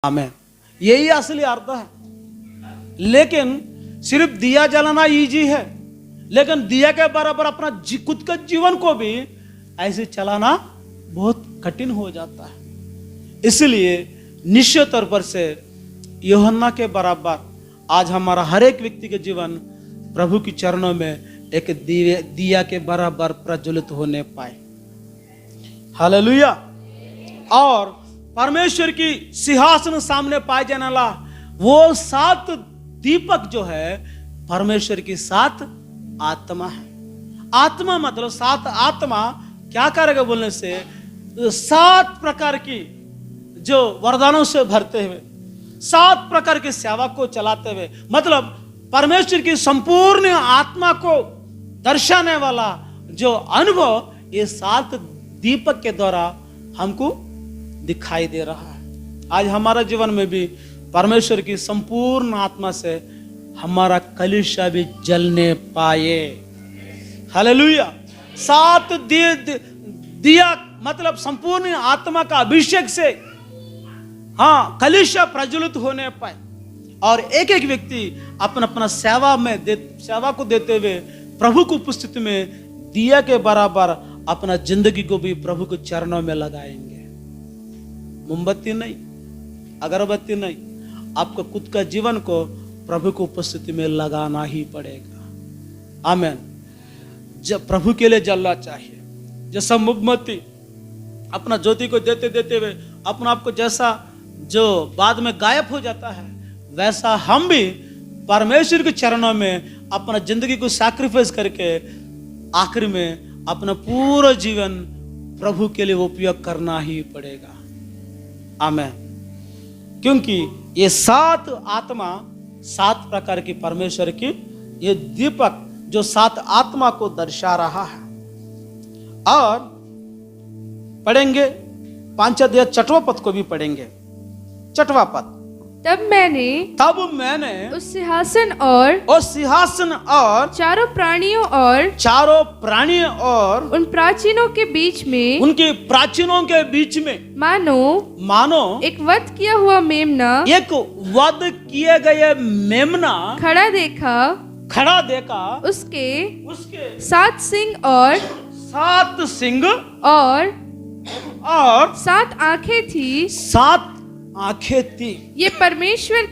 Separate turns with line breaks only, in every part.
आमेन। यही असली अर्थ है। लेकिन सिर्फ दिया जलाना इजी है, लेकिन दिया के बराबर अपना खुद का जीवन को भी ऐसे चलाना बहुत कठिन हो जाता है। इसलिए निश्चित तौर पर से यूहन्ना के बराबर आज हमारा हर एक व्यक्ति के जीवन प्रभु के चरणों में एक दिया के बराबर प्रज्वलित होने पाए। हालेलुया। और परमेश्वर की सिंहासन सामने पाए जाने वाला वो 7 दीपक जो है परमेश्वर की 7 आत्मा है। आत्मा मतलब 7 आत्मा क्या करेगा बोलने से 7 प्रकार की जो वरदानों से भरते हुए 7 प्रकार की सेवा को चलाते हुए, मतलब परमेश्वर की संपूर्ण आत्मा को दर्शाने वाला जो अनुभव ये 7 दीपक के द्वारा हमको दिखाई दे रहा है। आज हमारा जीवन में भी परमेश्वर की संपूर्ण आत्मा से हमारा कलीसिया भी जलने पाए। हालेलुया। 7 दिया मतलब संपूर्ण आत्मा का अभिषेक से हाँ कलीसिया प्रज्वलित होने पाए और एक एक व्यक्ति अपना अपना सेवा को देते हुए प्रभु की उपस्थिति में दिया के बराबर अपना जिंदगी को भी प्रभु के चरणों में लगाएंगे। मोमबत्ती नहीं, अगरबत्ती नहीं, आपको खुद का जीवन को प्रभु की उपस्थिति में लगाना ही पड़ेगा। आमीन। जब प्रभु के लिए जलना चाहिए, जैसा मोमबत्ती अपना ज्योति को देते देते हुए अपना आप को जैसा जो बाद में गायब हो जाता है, वैसा हम भी परमेश्वर के चरणों में अपना जिंदगी को सैक्रिफाइस करके आखिर में अपना पूरा जीवन प्रभु के लिए उपयोग करना ही पड़ेगा। आमीन। क्योंकि ये 7 आत्मा 7 प्रकार की परमेश्वर की ये दीपक जो 7 आत्मा को दर्शा रहा है। और पढ़ेंगे 5 अध्याय 6वां पद को भी पढ़ेंगे। 6वां पद।
तब मैंने उस सिंहासन और चारों प्राणियों और उन प्राचीनों के बीच में
उनके प्राचीनों के बीच में मानो
एक वध किया हुआ मेमना
किए गए मेमना खड़ा देखा। उसके
7 सिंग और 7 आंखें थी।
7 आंखें थी।
ये परमेश्वर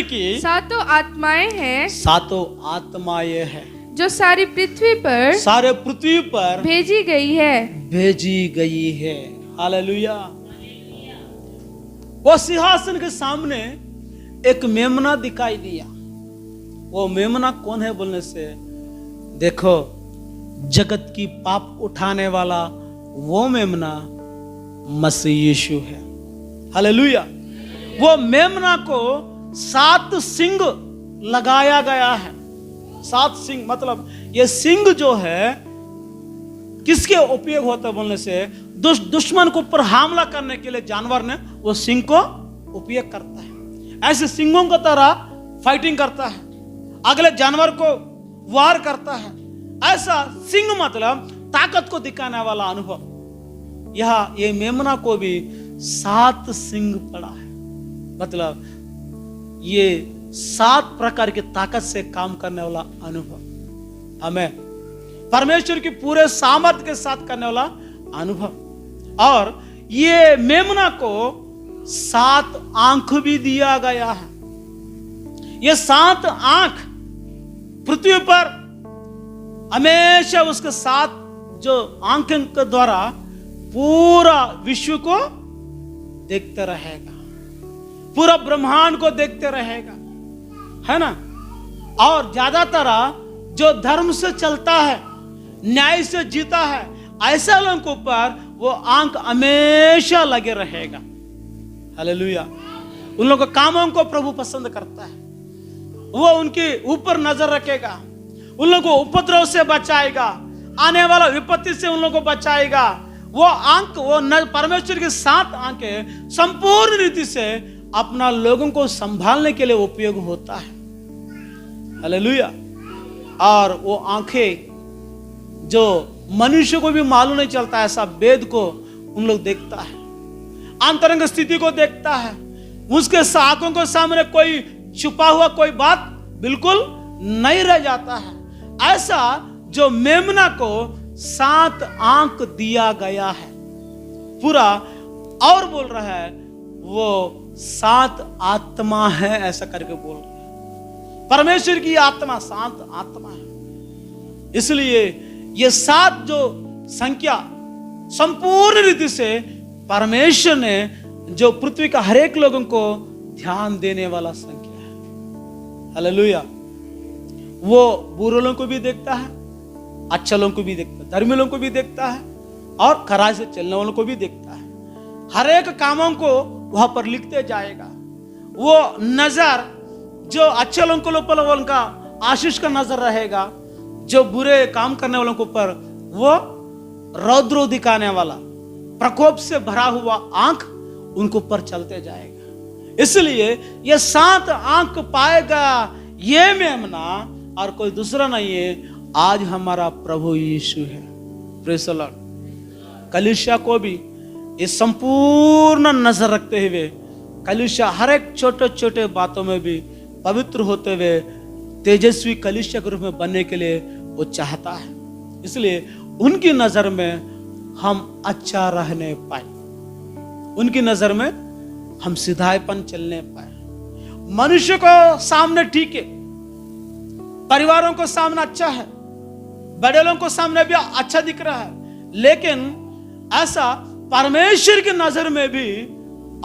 की 7 आत्माएं हैं।
7 आत्माएं हैं
जो सारे पृथ्वी पर भेजी गई है। हालेलुया।
वो सिंहासन के सामने एक मेमना दिखाई दिया। वो मेमना कौन है बोलने से देखो, जगत की पाप उठाने वाला वो मेमना मसीह यीशु है। हालेलुया। वो मेमना को 7 सिंग लगाया गया है। 7 सिंग मतलब ये सिंग जो है किसके उपयोग होता है बोलने से दुश्मन को ऊपर हमला करने के लिए जानवर ने वो सिंग को उपयोग करता है। ऐसे सिंगों की तरह फाइटिंग करता है, अगले जानवर को वार करता है। ऐसा सिंग मतलब ताकत को दिखाने वाला अनुभव। यह ये मेमना को भी 7 सिंग पड़ा है, मतलब ये 7 प्रकार की ताकत से काम करने वाला अनुभव, हमें परमेश्वर की पूरे सामर्थ्य के साथ करने वाला अनुभव। और ये मेमना को 7 आंख भी दिया गया है। ये 7 आंख पृथ्वी पर हमेशा उसके 7 जो आंखों के द्वारा पूरा विश्व को देखते रहेगा, पूरा ब्रह्मांड को देखते रहेगा, है ना। और ज्यादातर जो धर्म से चलता है, न्याय से जीता है, ऐसे लोगों के ऊपर वो आंख हमेशा लगे रहेगा। हालेलुया। उन लोगों के कामों को प्रभु पसंद करता है, वो उनके ऊपर नजर रखेगा, उन लोगों को उपद्रव से बचाएगा, आने वाला विपत्ति से उन लोगों को बचाएगा। वो आंख परमेश्वर की 7 आंखें संपूर्ण रीति से अपना लोगों को संभालने के लिए उपयोग होता है। हालेलुया। और वो आंखें जो मनुष्य को भी मालूम नहीं चलता, ऐसा वेद को उन लोग देखता है। अंतरंग स्थिति को देखता है। उसके आंखों के सामने कोई छुपा हुआ कोई बात बिल्कुल नहीं रह जाता है। ऐसा जो मेमना को 7 आंख दिया गया है पूरा, और बोल रहा है वो 7 आत्मा है, ऐसा करके बोल रहा है। परमेश्वर की आत्मा 7 आत्मा है। इसलिए ये 7 जो संख्या संपूर्ण रीति से परमेश्वर ने जो पृथ्वी का हर एक लोगों को ध्यान देने वाला संख्या है। हालेलुया। वो बुरे लोगों को भी देखता है, अच्छे लोगों को भी देखता है, धर्मी लोगों को भी देखता है, और खराई से चलने वालों को भी देखता है। हर एक कामों को वहां पर लिखते जाएगा। वो नजर जो अच्छे लोगों को ऊपर उनका आशीष का नजर रहेगा, जो बुरे काम करने वालों के ऊपर वो रौद्र दिखाने वाला प्रकोप से भरा हुआ आंख उनको ऊपर चलते जाएगा। इसलिए ये 7 आंख पाएगा ये मेमना, और कोई दूसरा नहीं है, आज हमारा प्रभु यीशु है। Praise the Lord. कलीसिया को भी इस संपूर्ण नजर रखते हुए, कलीसिया हर एक छोटे छोटे बातों में भी पवित्र होते हुए तेजस्वी कलीसिया के रूप में बनने के लिए वो चाहता है। इसलिए उनकी नजर में हम अच्छा रहने पाए, उनकी नजर में हम सिधाईपन चलने पाए। मनुष्य को सामने ठीक है, परिवारों को सामने अच्छा है, बड़े लोगों को सामने भी अच्छा दिख रहा है, लेकिन ऐसा परमेश्वर की नजर में भी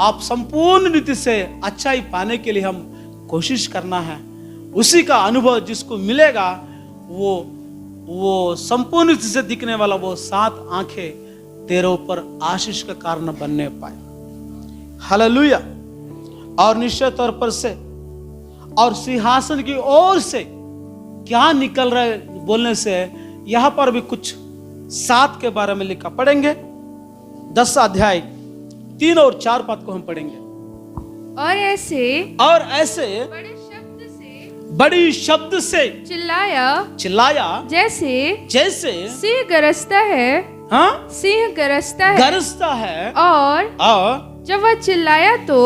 आप संपूर्ण रीति से अच्छाई पाने के लिए हम कोशिश करना है। उसी का अनुभव जिसको मिलेगा वो संपूर्ण रीति से दिखने वाला वो 7 आंखें तेरे ऊपर आशीष का कारण बनने पाए। हालेलुया। और निश्चित तौर पर से और सिंहासन की ओर से क्या निकल रहा है बोलने से यहां पर भी कुछ 7 के बारे में लिखा। पढ़ेंगे 10 अध्याय 3 और 4 पद को हम पढ़ेंगे।
और ऐसे बड़ी शब्द से चिल्लाया जैसे सिंह गरजता है, और जब वह चिल्लाया तो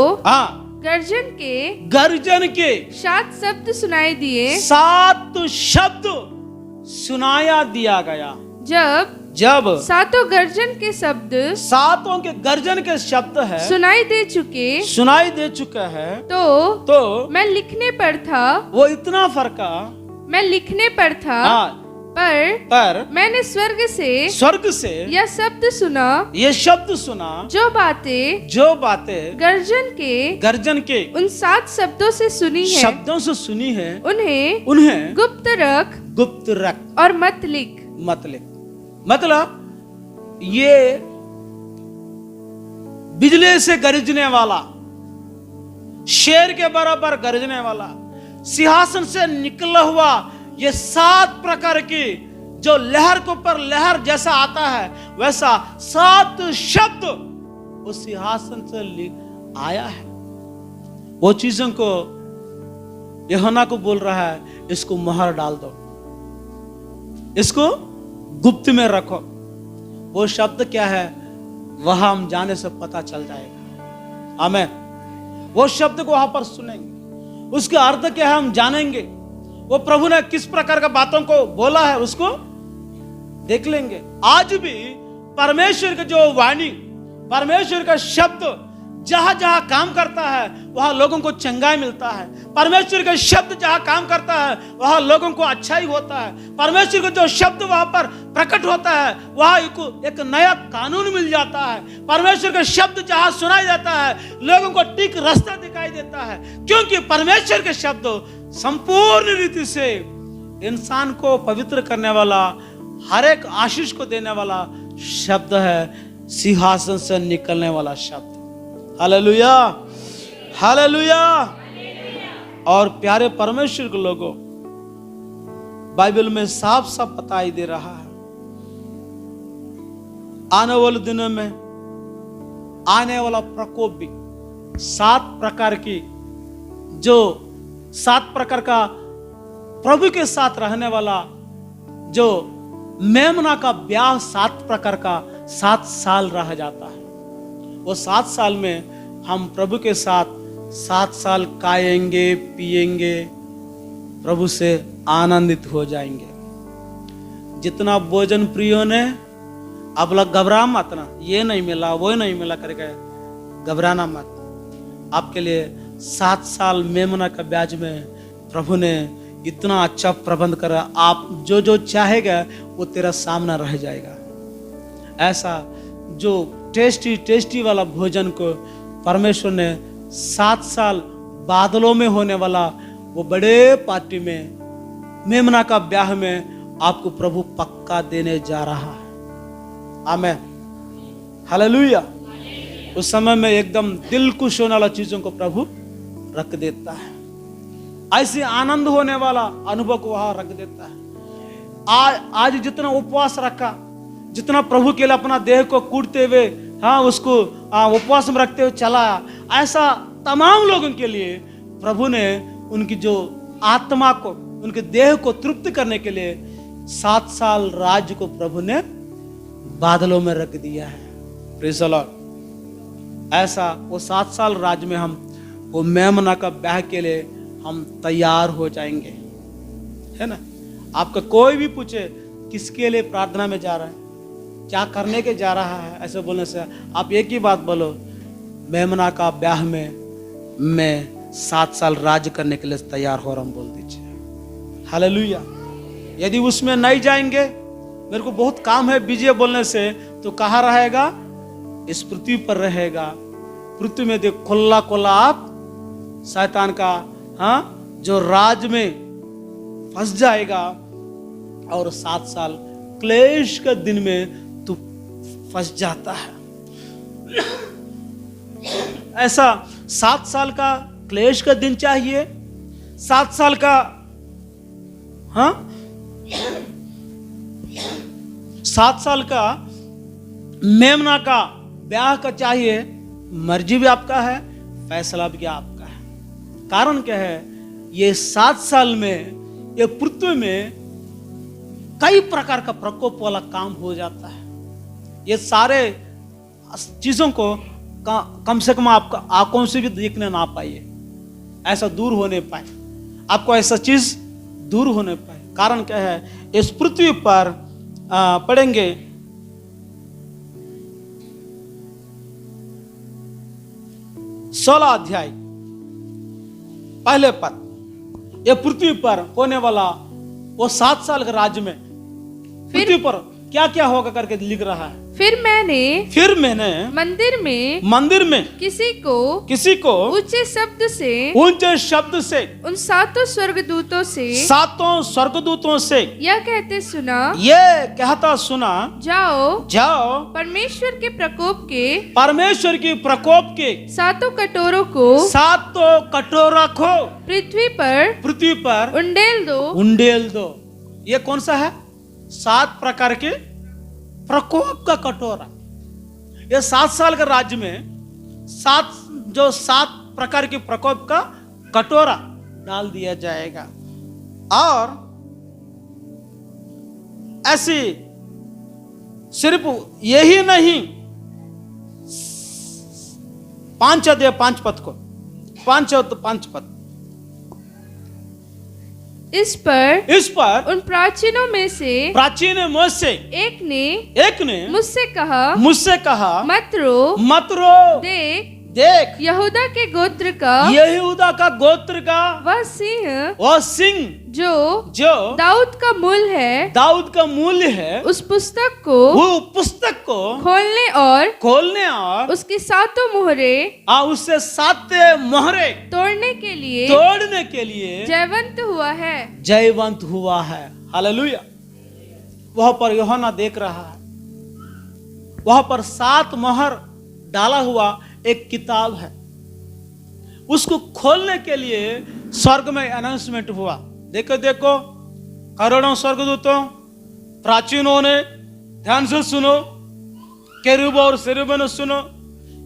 गर्जन के 7 शब्द सुनाई दिए।
7 शब्द सुनाया दिया गया। जब
7 गर्जन के शब्द,
7 के गर्जन के शब्द है
सुनाई दे चुके हैं, तो मैं लिखने पर था।
वो इतना फर्का,
मैं लिखने पर था, पर मैंने स्वर्ग से यह शब्द सुना, जो बातें गर्जन के उन 7 शब्दों से सुनी है, उन्हें गुप्त रख और मत लिख।
मतलब ये बिजली से गरजने वाला, शेर के बराबर गरजने वाला, सिंहासन से निकला हुआ ये 7 प्रकार की जो लहर के ऊपर लहर जैसा आता है, वैसा 7 शब्द उस सिंहासन से आया है। वो चीजों को यूहन्ना को बोल रहा है, इसको मोहर डाल दो, इसको गुप्त में रखो। वो शब्द क्या है वहां हम जाने से पता चल जाएगा। आमीन। वो शब्द को वहां पर सुनेंगे, उसका अर्थ क्या है हम जानेंगे। वो प्रभु ने किस प्रकार का बातों को बोला है उसको देख लेंगे। आज भी परमेश्वर का जो वाणी, परमेश्वर का शब्द जहां जहां काम करता है वहां लोगों को चंगाई मिलता है। परमेश्वर का शब्द जहां काम करता है वहां लोगों को अच्छाई होता है। परमेश्वर का जो शब्द वहां पर प्रकट होता है वहां एक नया कानून मिल जाता है। परमेश्वर का शब्द जहां सुनाई देता है लोगों को ठीक रास्ता दिखाई देता है, क्योंकि परमेश्वर के शब्द संपूर्ण रीति से इंसान को पवित्र करने वाला, हर एक आशीष को देने वाला शब्द है, सिंहासन से निकलने वाला शब्द। Hallelujah, hallelujah. और प्यारे परमेश्वर के लोगों, बाइबल में साफ साफ बताई दे रहा है आने वाले दिनों में आने वाला प्रकोप भी 7 प्रकार की, जो 7 प्रकार का प्रभु के साथ रहने वाला जो मेमना का ब्याह 7 प्रकार का 7 साल रह जाता है। वो 7 साल में हम प्रभु के साथ 7 साल खाएंगे पिएंगे, प्रभु से आनंदित हो जाएंगे। जितना भोजन प्रियो ने, अब लोग घबरा मत ना, ये नहीं मिला वो नहीं मिला करके घबराना मत। आपके लिए 7 साल मेमना का ब्याज में प्रभु ने इतना अच्छा प्रबंध करा, आप जो जो चाहेगा वो तेरा सामना रह जाएगा। ऐसा जो टेस्टी टेस्टी वाला भोजन को परमेश्वर ने 7 साल बादलों में होने वाला वो बड़े पार्टी में, मेमना का ब्याह में आपको प्रभु पक्का देने जा रहा है। आमीन, हालेलुया। उस समय में एकदम दिल खुश होने वाला चीजों को प्रभु रख देता है, ऐसे आनंद होने वाला अनुभव को वहां रख देता है। आज जितना उपवास रखा, जितना प्रभु के लिए अपना देह को कूटते हुए उसको उपवास में रखते हुए चला, ऐसा तमाम लोगों के लिए प्रभु ने उनकी जो आत्मा को, उनके देह को तृप्त करने के लिए 7 साल राज्य को प्रभु ने बादलों में रख दिया है। Praise the Lord. ऐसा वो 7 साल राज्य में हम वो मेमना का ब्याह के लिए हम तैयार हो जाएंगे, है ना। आपका कोई भी पूछे किसके लिए प्रार्थना में जा रहा है, क्या करने के जा रहा है, ऐसे बोलने से आप एक ही बात बोलो, मेमना का ब्याह में मैं 7 साल राज्य करने के लिए तैयार हो रहा हूं, बोल दीजिए। हालेलुया। यदि उसमें नहीं जाएंगे, मेरे को बहुत काम है बिजी बोलने से, तो कहाँ रहेगा? इस पृथ्वी पर रहेगा। पृथ्वी में देख खुला खुला आप शैतान का जो राज में फंस जाएगा, और 7 साल क्लेश के दिन में तू फंस जाता है। ऐसा 7 साल का क्लेश का दिन चाहिए, 7 साल का 7 साल का मेमना का ब्याह का चाहिए। मर्जी भी आपका है, फैसला भी आपका है। कारण क्या है? ये 7 साल में ये पृथ्वी में कई प्रकार का प्रकोप वाला काम हो जाता है। ये सारे चीजों को कम से कम आपका आंखों से भी देखने ना पाइए, ऐसा दूर होने पाए, आपको ऐसा चीज दूर होने पाए। कारण क्या है? इस पृथ्वी पर पढ़ेंगे सोलह अध्याय पहले पद, यह पृथ्वी पर होने वाला वो 7 साल के राज्य में पृथ्वी पर क्या क्या होगा करके लिख रहा है।
फिर मैंने
मंदिर में किसी को
ऊंचे शब्द से उन 7 स्वर्गदूतों से यह कहता सुना, जाओ
परमेश्वर के प्रकोप के
7 कटोरों को पृथ्वी पर
उंडेल दो। ये कौन सा है? 7 प्रकार के प्रकोप का कटोरा। ये 7 साल के राज्य में 7 प्रकार के प्रकोप का कटोरा डाल दिया जाएगा। और ऐसी सिर्फ यही नहीं, 5 अध्याय 5 पद को 5 पद,
इस पर उन प्राचीनों में से एक ने मुझसे कहा, मत रो, देख यहूदा का गोत्र का वह सिंह जो दाऊद का मूल है, उस पुस्तक को खोलने और उसकी 7
उससे 7 मोहरे
तोड़ने के लिए जयवंत हुआ है।
हालेलुया। वहां पर यूहन्ना देख रहा है, वहां पर 7 मोहर डाला हुआ एक किताब है, उसको खोलने के लिए स्वर्ग में अनाउंसमेंट हुआ। देखो करोड़ों स्वर्गदूतों, प्राचीनों ने ध्यान से सुनो, केरूब और सेरूबों ने सुनो।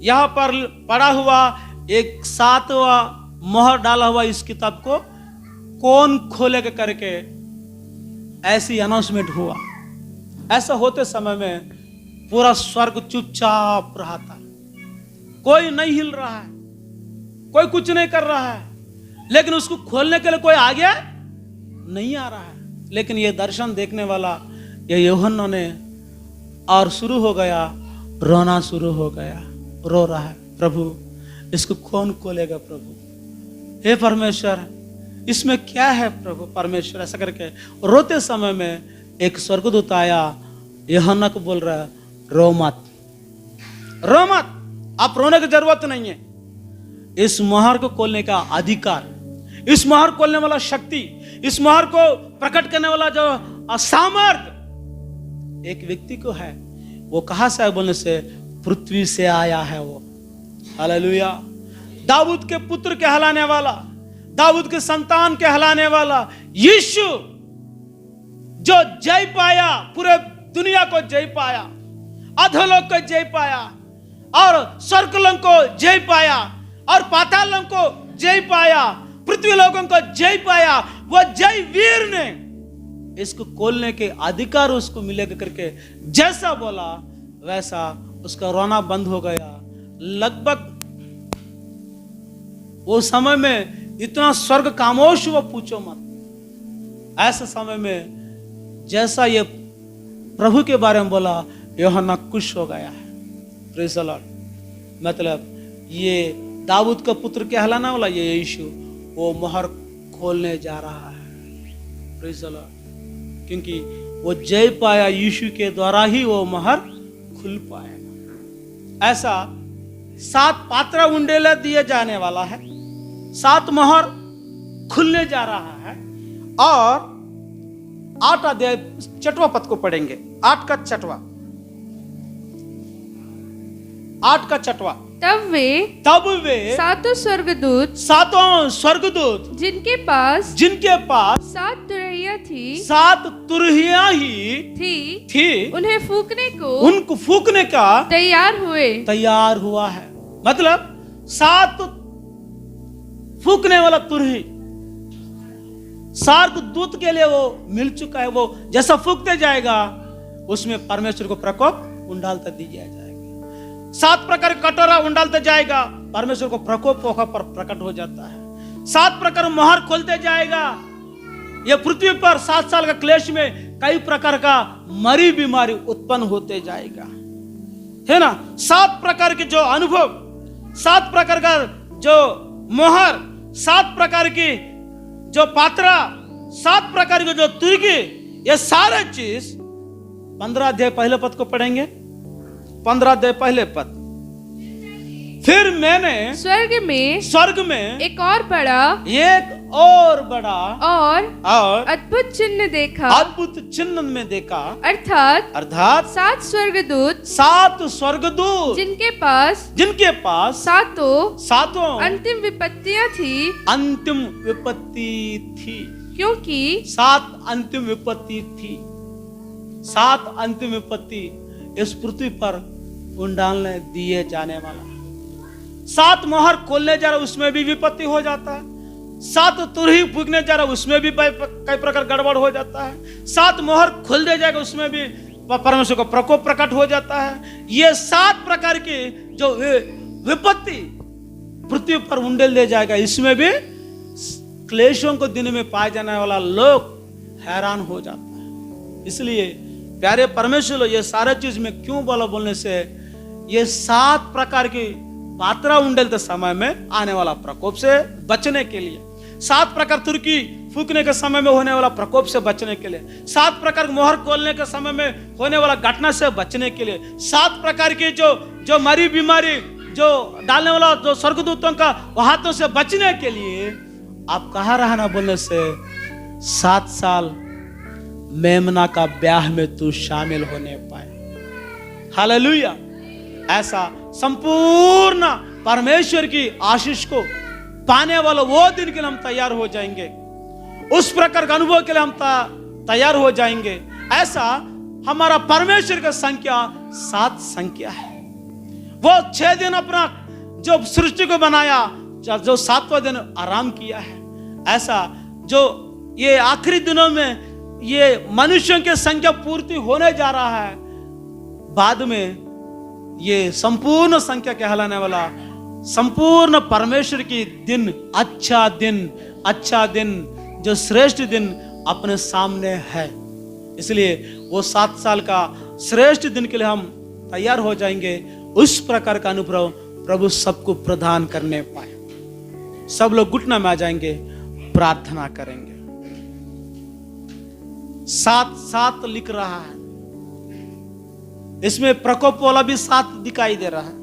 यहां पर पड़ा हुआ एक 7वां मोहर डाला हुआ इस किताब को कौन खोलेगा करके ऐसी अनाउंसमेंट हुआ। ऐसा होते समय में पूरा स्वर्ग चुपचाप रहा था। कोई नहीं हिल रहा है, कोई कुछ नहीं कर रहा है, लेकिन उसको खोलने के लिए कोई आगे नहीं आ रहा है। लेकिन ये दर्शन देखने वाला ये यूहन्ना ने, और शुरू हो गया, रोना शुरू हो गया, रो रहा है, प्रभु इसको कौन खोलेगा प्रभु, हे परमेश्वर इसमें क्या है प्रभु परमेश्वर। ऐसा करके रोते समय में एक स्वर्गदूत आया, यूहन्ना को बोल रहा है, रो मत, रो मत, आप रोने की जरूरत नहीं है। इस मोहर को खोलने का अधिकार, इस मोहर खोलने वाला शक्ति, इस मोहर को प्रकट करने वाला जो सामर्थ एक व्यक्ति को है। वो कहां से आया बोलने से, पृथ्वी से आया है वो। हालेलुया। दाऊद के पुत्र कहलाने वाला, दाऊद के संतान कहलाने वाला यीशु, जो जय पाया, पूरे दुनिया को जय पाया, अधोलोक को जय पाया, और स्वर्गलोक को जय पाया, और पातालोक को जय पाया, पृथ्वी लोकों को जय पाया, वो जय वीर ने इसको खोलने के अधिकार उसको मिलेगा करके जैसा बोला वैसा उसका रोना बंद हो गया। लगभग वो समय में इतना स्वर्ग खामोश हुआ, पूछो मत। ऐसे समय में जैसा ये प्रभु के बारे में बोला, यूहन्ना खुश हो गया है। Praise the Lord. मतलब ये दाऊद का पुत्र कहलाने वाला ये यीशु वो मोहर खोलने जा रहा है। Praise the Lord. क्योंकि वो जय पाया, यीशु के द्वारा ही वो मोहर खुल पाएगा। ऐसा 7 पात्र उंडेला दिए जाने वाला है, 7 मोहर खुलने जा रहा है। और 8 अध्याय 6वां पद को पढ़ेंगे, 8 का 6वां, 8 का 6वां।
तब वे सातों स्वर्गदूत जिनके पास 7 तुरहियां थी,
7 तुरहियां ही थी,
उन्हें
उनको फूकने का
तैयार
हुआ है। मतलब 7 फूकने वाला तुरही स्वर्गदूत के लिए वो मिल चुका है। वो जैसा फूकते जाएगा उसमें परमेश्वर को प्रकोप उंडालता दिया जाएगा। 7 प्रकार कटोरा उंडालते जाएगा, परमेश्वर को प्रकोप पर प्रकट हो जाता है। 7 प्रकार मोहर खोलते जाएगा। ये पृथ्वी पर 7 साल का क्लेश में कई प्रकार का मरी बीमारी उत्पन्न होते जाएगा, है ना। 7 प्रकार के जो अनुभव, 7 प्रकार का जो मोहर, 7 प्रकार की जो पात्रा, 7 प्रकार के जो तुर्की, ये सारे चीज 15 अध्याय पहले पद को पढ़ेंगे। 15 अध्याय पहले पद। फिर मैंने स्वर्ग में
एक और बड़ा
और
अद्भुत चिन्ह देखा,
अद्भुत चिन्ह में देखा,
अर्थात 7 स्वर्गदूत जिनके पास सातों अंतिम विपत्तियां थी, क्योंकि
7 अंतिम विपत्ति थी। 7 अंतिम विपत्ति इस पृथ्वी पर उंडालने दिए जाने वाला। 7 मोहर खोलने जा रहा, उसमें भी विपत्ति हो जाता है। 7 तुरही फूकने जा रहा, उसमें भी कई प्रकार गड़बड़ हो जाता है। 7 मोहर खोल दे जाएगा, उसमें भी परमेश्वर को प्रकोप प्रकट हो जाता है। ये 7 प्रकार की जो विपत्ति पृथ्वी पर उंडेल दे जाएगा, इसमें भी क्लेशों को दिन में पाए जाने वाला लोग हैरान हो जाता है। इसलिए प्यारे परमेश्वर, ये सारे चीज में क्यों बोलने से, ये 7 प्रकार की पात्रा उंडेलते समय में आने वाला प्रकोप से बचने के लिए, 7 प्रकार तुर्की फूकने के समय में होने वाला प्रकोप से बचने के लिए, 7 प्रकार मोहर खोलने के समय में होने वाला घटना से बचने के लिए, 7 प्रकार की जो मरी बीमारी जो डालने वाला जो स्वर्गदूतों का हाथों से बचने के लिए आप कहाँ रहना बोलने से, 7 साल मेमना का ब्याह में तू शामिल होने पाए। हालेलुया। ऐसा संपूर्ण परमेश्वर की आशीष को पाने वाला वो दिन के लिए हम तैयार हो जाएंगे, उस प्रकार का अनुभव के लिए हम तैयार हो जाएंगे। ऐसा हमारा परमेश्वर का संख्या 7 संख्या है। वो 6 दिन अपना जो सृष्टि को बनाया, जो 7वां दिन आराम किया है। ऐसा जो ये आखिरी दिनों में ये मनुष्यों की संख्या पूर्ति होने जा रहा है, बाद में ये संपूर्ण संख्या कहलाने वाला संपूर्ण परमेश्वर की दिन, अच्छा दिन, जो श्रेष्ठ दिन अपने सामने है। इसलिए वो 7 साल का श्रेष्ठ दिन के लिए हम तैयार हो जाएंगे। उस प्रकार का अनुभव प्रभु सबको प्रदान करने पाए। सब लोग घुटना में आ जाएंगे, प्रार्थना करेंगे। 7 लिख रहा है, इसमें प्रकोप वाला भी 7 दिखाई दे रहा है,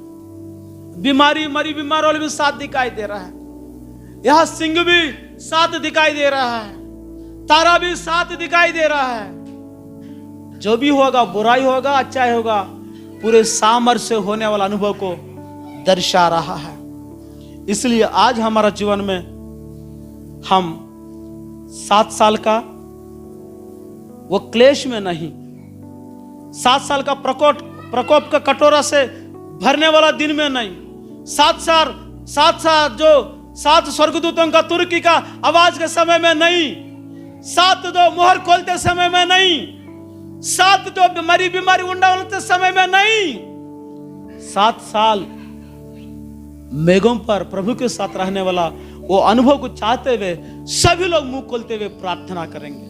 मरी बीमार वाला भी 7 दिखाई दे रहा है, यहां सिंह भी 7 दिखाई दे रहा है, तारा भी 7 दिखाई दे रहा है। जो भी होगा, बुराई होगा, अच्छाई होगा, पूरे सामर्थ्य से होने वाला अनुभव को दर्शा रहा है। इसलिए आज हमारा जीवन में हम 7 साल का वो क्लेश में नहीं, 7 साल का प्रकोप का कटोरा से भरने वाला दिन में नहीं, 7 साल जो 7 स्वर्गदूतों का तुर्की का आवाज के समय में नहीं, 7 जो मोहर खोलते समय में नहीं, 7 जो मरी बीमारी उंडाते समय में नहीं, 7 साल मेघों पर प्रभु के साथ रहने वाला वो अनुभव को चाहते हुए सभी लोग मुंह खोलते हुए प्रार्थना करेंगे।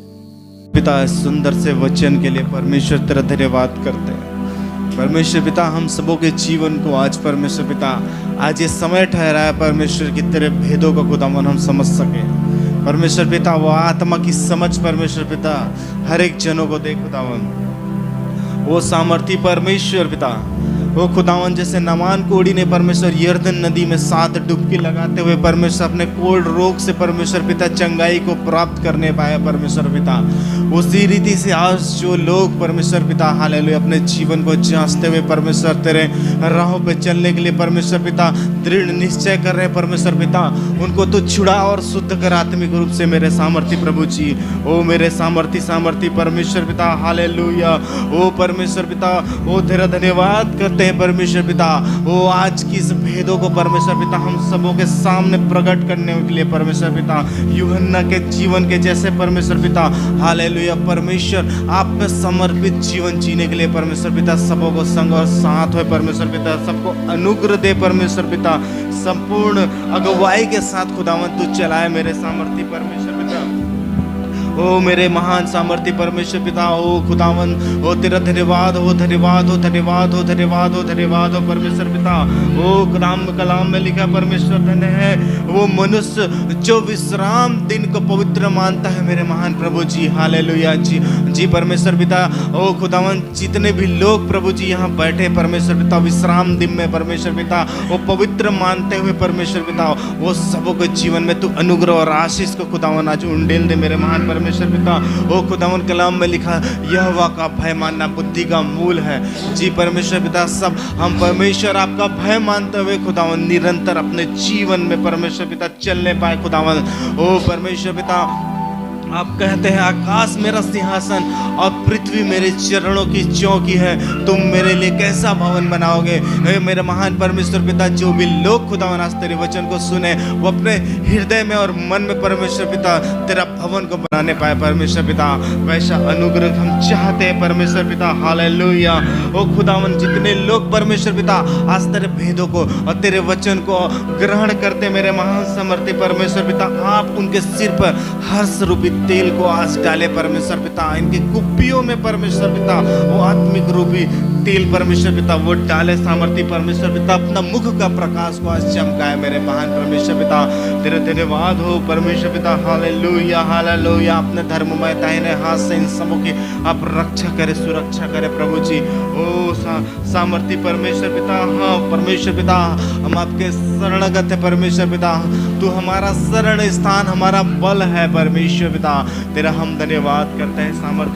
पिता, सुंदर से वचन के लिए परमेश्वर तेरा धन्यवाद करते हैं। परमेश्वर पिता, हम सबों के जीवन को आज परमेश्वर पिता, आज ये समय ठहरा है परमेश्वर की तेरे भेदों का खुदावन हम समझ सके। परमेश्वर पिता, वो आत्मा की समझ परमेश्वर पिता हर एक जनों को दे खुदावन। वो सामर्थी परमेश्वर पिता, वो खुदावन जैसे नमान कोड़ी ने परमेश्वर यर्दन नदी में 7 डुबकी लगाते हुए परमेश्वर अपने कोल्ड रोग से परमेश्वर पिता चंगाई को प्राप्त करने पाया परमेश्वर पिता, उसी रीति से आज जो लोग परमेश्वर पिता हालेलुया अपने जीवन को जांचते हुए परमेश्वर तेरे राहों पे चलने के लिए परमेश्वर पिता दृढ़ निश्चय कर रहे परमेश्वर पिता, उनको तो छुड़ा और शुद्ध कर आत्मिक रूप से मेरे सामर्थी प्रभु जी। ओ मेरे सामर्थी परमेश्वर पिता हालेलुया। ओ परमेश्वर पिता, ओ तेरा धन्यवाद करते हैं परमेश्वर पिता। वो आज की इस भेदों को परमेश्वर पिता हम सबों के सामने प्रकट करने के लिए परमेश्वर पिता यूहन्ना के जीवन के जैसे परमेश्वर पिता हालेलुया परमेश्वर आप में समर्पित जीवन जीने के लिए परमेश्वर पिता सबों को संग और साथ हो परमेश्वर पिता, सबको अनुग्रह दे परमेश्वर पिता, संपूर्ण अगुवाई के साथ खुदावन तू चलाए मेरे सामर्थी परमेश्वर पिता। ओ मेरे महान सामर्थी परमेश्वर पिता, ओ खुदावन, ओ तेरा धन्यवाद हो, धन्यवाद हो, धन्यवाद हो, धन्यवाद हो, धन्यवाद हो परमेश्वर पिता। ओ कलाम में लिखा परमेश्वर धन्य है वो मनुष्य जो विश्राम दिन को पवित्र मानता है मेरे महान प्रभु जी हालेलुया जी परमेश्वर पिता। ओ खुदावन, जितने भी लोग प्रभु जी यहाँ बैठे परमेश्वर पिता विश्राम दिन में परमेश्वर पिता वो पवित्र मानते हुए परमेश्वर पिता, वो सबों के जीवन में तू अनुग्रह और आशीष को खुदावन आज उंडेल दे मेरे महान परमेश्वर पिता। ओ खुदावन, कलाम में लिखा यहोवा का भय मानना बुद्धि का मूल है जी परमेश्वर पिता। सब हम परमेश्वर आपका भय मानते हुए खुदावन निरंतर अपने जीवन में परमेश्वर पिता चलने पाए खुदावन। ओ परमेश्वर पिता, आप कहते हैं आकाश मेरा सिंहासन और पृथ्वी मेरे चरणों की चौकी है, तुम मेरे लिए कैसा भवन बनाओगे। हे मेरे महान परमेश्वर पिता, जो भी लोग खुदावन आज तेरे वचन को सुने वो अपने हृदय में और मन में परमेश्वर पिता तेरा भवन को बनाने पाए परमेश्वर पिता, वैसा अनुग्रह हम चाहते हैं परमेश्वर पिता हालेलुया। ओ खुदावन, जितने लोग परमेश्वर पिता आज तेरे भेदों को और तेरे वचन को ग्रहण करते मेरे महान समर्थी परमेश्वर पिता, आप उनके सिर पर हर्ष रूपी तेल को आज डाले परमेश्वर पिता, इनकी कुप्पियों में परमेश्वर पिता वो आत्मिक रूपी तेल परमेश्वर पिता वो डाले सामर्थी परमेश्वर पिता, अपना मुख का प्रकाश को आज चमकाए मेरे महान परमेश्वर पिता। तेरे धन्यवाद हो परमेश्वर पिता हालेलुया हालेलुया। अपने धर्ममय दाहिने हाथ से इन सबों की आप रक्षा करे, सुरक्षा करे प्रभु जी। ओ सामर्थी परमेश्वर पिता, हाँ परमेश्वर पिता, हम आपके शरणगत है परमेश्वर पिता, तू हमारा शरण स्थान हमारा बल है परमेश्वर पिता। तेरा हम धन्यवाद करते हैं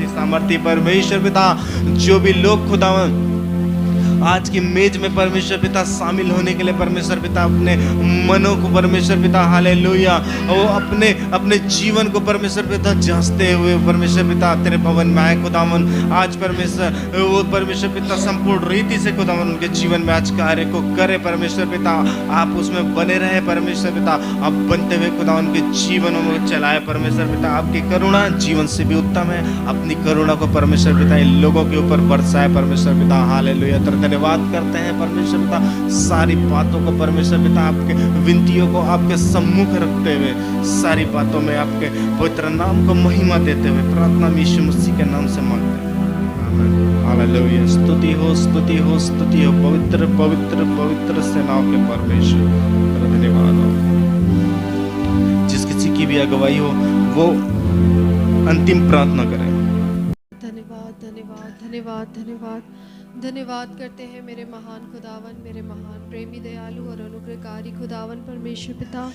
सामर्थी परमेश्वर पिता। जो भी लोग खुदावन आज की मेज में परमेश्वर पिता शामिल होने के लिए परमेश्वर पिता अपने मनों को परमेश्वर पिता हालेलुया वो अपने जीवन को परमेश्वर पिता जांचते हुए परमेश्वर पिता तेरे भवन में आए खुदावन। आज परमेश्वर वो परमेश्वर पिता संपूर्ण रीति से खुदावन उनके जीवन में आज कार्य को करे परमेश्वर पिता, आप उसमें बने रहे परमेश्वर पिता, आप बनते हुए खुदावन के जीवन में चलाए परमेश्वर पिता। आपकी करुणा जीवन से भी उत्तम है, अपनी करुणा को परमेश्वर पिता इन लोगों के ऊपर बरसाए परमेश्वर पिता हालेलुया। धन्यवाद करते हैं परमेश्वर पिता, सारी बातों को परमेश्वर पिता आपके विनतियों को आपके सम्मुख रखते हुए, सारी बातों में आपके पवित्र नाम को महिमा देते हुए प्रार्थना यीशु मसीह के नाम से मांगते हैं, आमीन। हालेलुया। स्तुति हो, स्तुति हो, स्तुति हो पवित्र पवित्र पवित्र सेनाओं के परमेश्वर, धन्यवाद हो। जिस किसी की भी अगुवाई हो वो अंतिम प्रार्थना करें।
धन्यवाद धन्यवाद धन्यवाद धन्यवाद धन्यवाद करते हैं मेरे महान खुदावन, मेरे महान प्रेमी दयालु और अनुग्रहकारी खुदावन परमेश्वर पिता।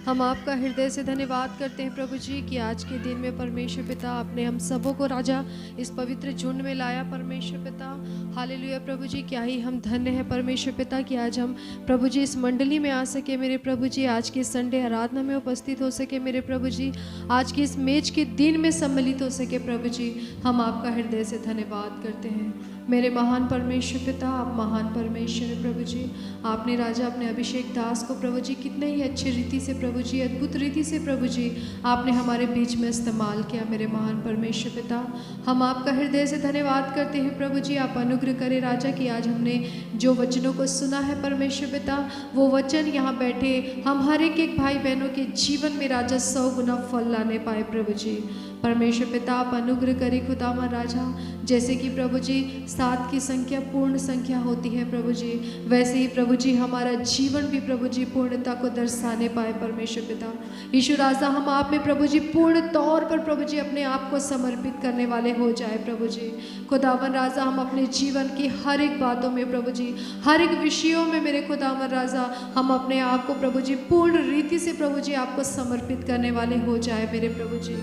हम आपका हृदय से धन्यवाद करते हैं प्रभु जी कि आज के दिन में परमेश्वर पिता आपने हम सबों को राजा इस पवित्र झुंड में लाया परमेश्वर पिता। हालेलुया प्रभु जी, क्या ही हम धन्य हैं परमेश्वर पिता कि आज हम प्रभु जी इस मंडली में आ सके मेरे प्रभु जी, आज की संडे आराधना में उपस्थित हो सके मेरे प्रभु जी, आज की इस मेज के दिन में सम्मिलित हो सके प्रभु जी। हम आपका हृदय से धन्यवाद करते हैं मेरे महान परमेश्वर पिता। आप महान परमेश्वर हैं प्रभु जी। आपने राजा अपने अभिषेक दास को प्रभु जी कितने ही अच्छी रीति से प्रभु जी, अद्भुत रीति से प्रभु जी आपने हमारे बीच में इस्तेमाल किया मेरे महान परमेश्वर पिता। हम आपका हृदय से धन्यवाद करते हैं प्रभु जी। आप अनुग्रह करें राजा कि आज हमने जो वचनों को सुना है परमेश्वर पिता, वो वचन यहाँ बैठे हम हर एक भाई बहनों के जीवन में राजा 100 गुना फल लाने पाए प्रभु जी। परमेश्वर पिता आप अनुग्रह करें खुदावन राजा, जैसे कि प्रभु जी 7 की संख्या पूर्ण संख्या होती है प्रभु जी, वैसे ही प्रभु जी हमारा जीवन भी प्रभु जी पूर्णता को दर्शाने पाए परमेश्वर पिता। यीशु राजा हम आप में प्रभु जी पूर्ण तौर पर प्रभु जी अपने आप को समर्पित करने वाले हो जाए प्रभु जी। खुदावन राजा हम अपने जीवन की हर एक बातों में प्रभु जी, हर एक विषयों में मेरे खुदावन राजा हम अपने आप को प्रभु जी पूर्ण रीति से प्रभु जी आपको समर्पित करने वाले हो जाए मेरे प्रभु जी।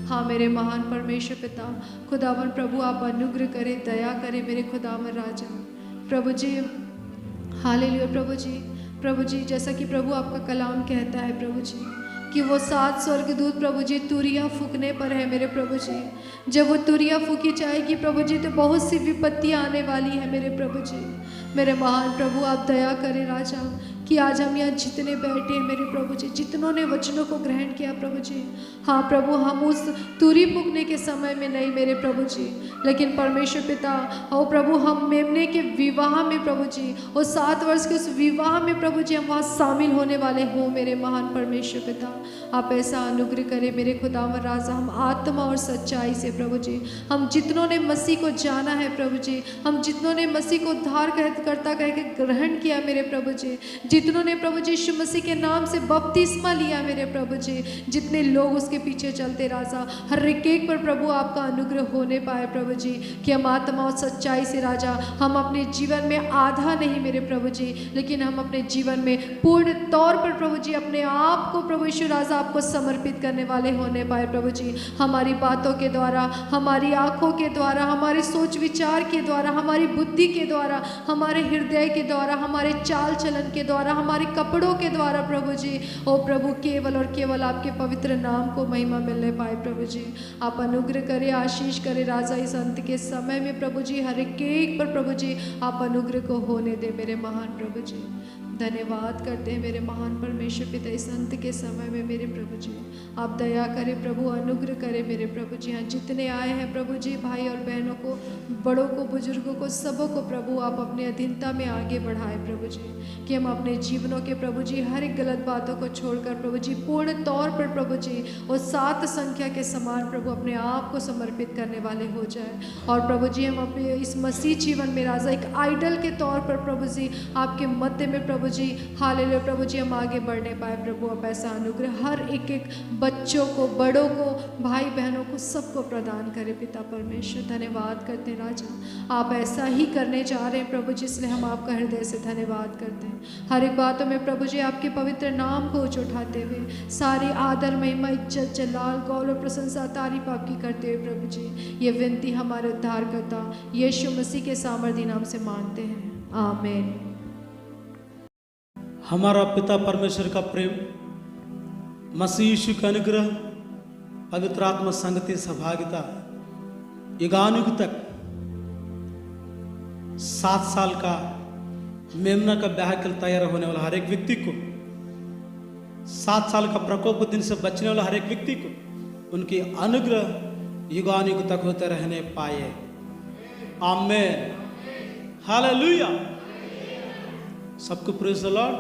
हाँ मेरे महान परमेश्वर पिता खुदावन प्रभु आप अनुग्रह करें, दया करें मेरे खुदावन राजा प्रभु जी। हालेलुया प्रभु जी। प्रभु जी जैसा कि प्रभु आपका कलाम कहता है प्रभु जी कि वो 7 स्वर्गदूत प्रभु जी तुरिया फूकने पर है मेरे प्रभु जी। जब वो तुरिया फूकी जाएगी प्रभु जी तो बहुत सी विपत्तियाँ आने वाली है मेरे प्रभु जी। मेरे महान प्रभु आप दया करें राजा कि आज हम यहाँ जितने बैठे हैं मेरे प्रभु जी, जितनों ने वचनों को ग्रहण किया प्रभु जी, हाँ प्रभु हम उस तुरी फूकने के समय में नहीं मेरे प्रभु जी, लेकिन परमेश्वर पिता ओ प्रभु हम मेमने के विवाह में प्रभु जी, और 7 वर्ष के उस विवाह में प्रभु जी हम वहाँ शामिल होने वाले हों मेरे महान परमेश्वर पिता। आप ऐसा अनुग्रह करें मेरे खुदावन राजा, हम आत्मा और सच्चाई से प्रभु जी, हम जितनों ने मसीह को जाना है प्रभु जी, हम जितनों ने मसीह को उद्धार करता कह के ग्रहण किया मेरे प्रभु जी, जितनों ने प्रभु जी यीशु मसीह के नाम से बपतिस्मा लिया मेरे प्रभु जी, जितने लोग उसके पीछे चलते राजा, हर एक पर प्रभु आपका अनुग्रह होने पाए प्रभु जी, कि हम आत्मा और सच्चाई से राजा हम अपने जीवन में आधा नहीं मेरे प्रभु जी, लेकिन हम अपने जीवन में पूर्ण तौर पर प्रभु जी अपने आप को प्रभु यीशु राजा आपको समर्पित करने वाले होने पाए प्रभु जी। हमारी बातों के द्वारा, हमारी आंखों के द्वारा, हमारे सोच विचार के द्वारा, हमारी बुद्धि के द्वारा, हमारे हृदय के द्वारा, हमारे चाल चलन के द्वारा, हमारे कपड़ों के द्वारा प्रभु जी, ओ प्रभु केवल और केवल आपके पवित्र नाम को महिमा मिलने पाए प्रभु जी। आप अनुग्रह करें, आशीष करें राजा इस अंत के समय में प्रभु जी, हर एक पर प्रभु जी आप अनुग्रह को होने दे मेरे महान प्रभु जी। धन्यवाद करते हैं मेरे महान परमेश्वर पिता इस अंत के समय में मेरे प्रभु जी, आप दया करें प्रभु, अनुग्रह करें मेरे प्रभु जी। हाँ जितने आए हैं प्रभु जी, भाई और बहनों को, बड़ों को, बुजुर्गों को, सबों को प्रभु आप अपने अधीनता में आगे बढ़ाए प्रभु जी, कि हम अपने जीवनों के प्रभु जी हर एक गलत बातों को छोड़कर प्रभु जी पूर्ण तौर पर प्रभु जी और 7 संख्या के समान प्रभु अपने आप को समर्पित करने वाले हो जाए। और प्रभु जी हम अपने इस मसीह जीवन में राजा एक आइडल के तौर पर प्रभु जी आपके मध्य में प्रभु जी, हालेलुया प्रभु जी हम आगे बढ़ने पाए प्रभु। आप ऐसा अनुग्रह हर एक बच्चों को, बड़ों को, भाई बहनों को, सबको प्रदान करें पिता परमेश्वर। धन्यवाद करते हैं राजा, आप ऐसा ही करने जा रहे हैं प्रभु जी, इसलिए हम आपका हृदय से धन्यवाद करते हैं। हर एक बातों में प्रभु जी आपके पवित्र नाम को ऊंचा उठाते हुए सारी आदर, महिमा, इज्जत, जलाल, गौरव और प्रशंसा, तारीफ आपकी करते हुए प्रभु जी ये विनती हमारे उद्धारकर्ता यीशु मसीह के सामर्थी नाम से मांगते हैं, आमीन।
हमारा पिता परमेश्वर का प्रेम, मसीह यीशु का अनुग्रह, पवित्र आत्मा संगति, सहभागिता युगानुग तक 7 साल का मेमना का ब्याह के लिए तैयार होने वाला हर एक व्यक्ति को, 7 साल का प्रकोप दिन से बचने वाला हर एक व्यक्ति को, उनकी अनुग्रह युगानुग तक होते रहने पाए, आमीन। हालेलुया। सबको प्रेज द लॉर्ड।